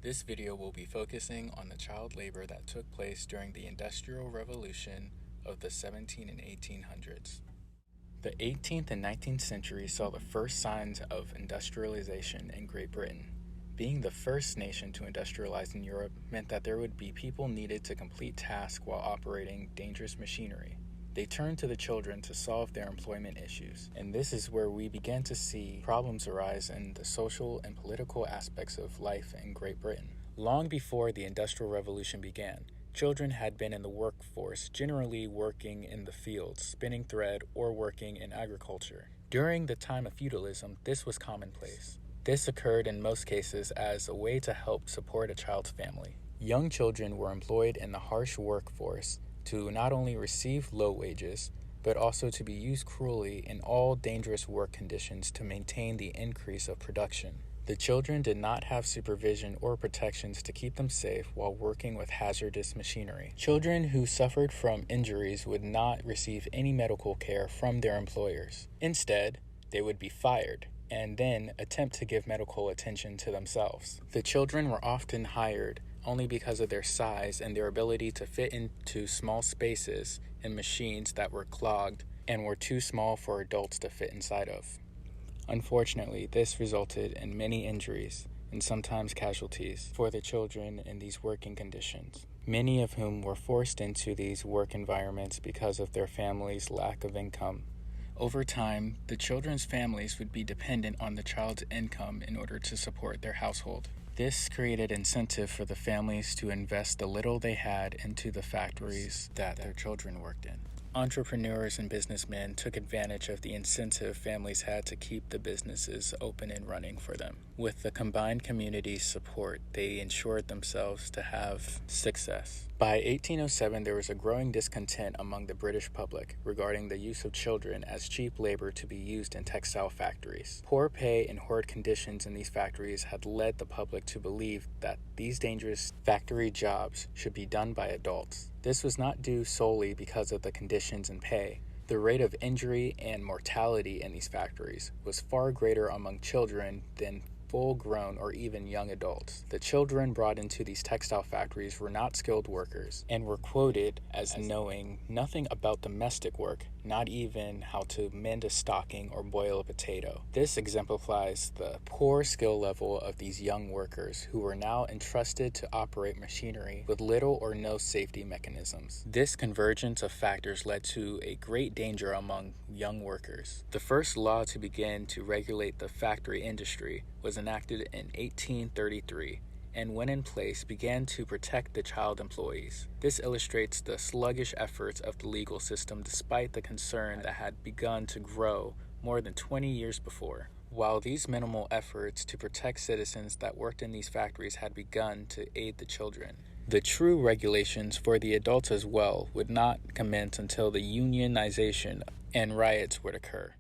This video will be focusing on the child labor that took place during the Industrial Revolution of the 17 and 1800s. The 18th and 19th centuries saw the first signs of industrialization in Great Britain. Being the first nation to industrialize in Europe meant that there would be people needed to complete tasks while operating dangerous machinery. They turned to the children to solve their employment issues, and this is where we began to see problems arise in the social and political aspects of life in Great Britain. Long before the Industrial Revolution began, children had been in the workforce, generally working in the fields, spinning thread, or working in agriculture. During the time of feudalism, this was commonplace. This occurred in most cases as a way to help support a child's family. Young children were employed in the harsh workforce to not only receive low wages, but also to be used cruelly in all dangerous work conditions to maintain the increase of production. The children did not have supervision or protections to keep them safe while working with hazardous machinery. Children who suffered from injuries would not receive any medical care from their employers. Instead, they would be fired and then attempt to give medical attention to themselves. The children were often hired only because of their size and their ability to fit into small spaces in machines that were clogged and were too small for adults to fit inside of. Unfortunately, this resulted in many injuries and sometimes casualties for the children in these working conditions, many of whom were forced into these work environments because of their family's lack of income. Over time, the children's families would be dependent on the child's income in order to support their household. This created incentive for the families to invest the little they had into the factories that their children worked in. Entrepreneurs and businessmen took advantage of the incentive families had to keep the businesses open and running for them. With the combined community's support, they ensured themselves to have success. By 1807, there was a growing discontent among the British public regarding the use of children as cheap labor to be used in textile factories. Poor pay and horrid conditions in these factories had led the public to believe that these dangerous factory jobs should be done by adults. This was not due solely because of the conditions and pay. The rate of injury and mortality in these factories was far greater among children than full-grown or even young adults. The children brought into these textile factories were not skilled workers and were quoted as knowing nothing about domestic work, not even how to mend a stocking or boil a potato. This exemplifies the poor skill level of these young workers who were now entrusted to operate machinery with little or no safety mechanisms. This convergence of factors led to a great danger among young workers. The first law to begin to regulate the factory industry was enacted in 1833 and when in place began to protect the child employees. This illustrates the sluggish efforts of the legal system despite the concern that had begun to grow more than 20 years before. While these minimal efforts to protect citizens that worked in these factories had begun to aid the children, the true regulations for the adults as well would not commence until the unionization and riots would occur.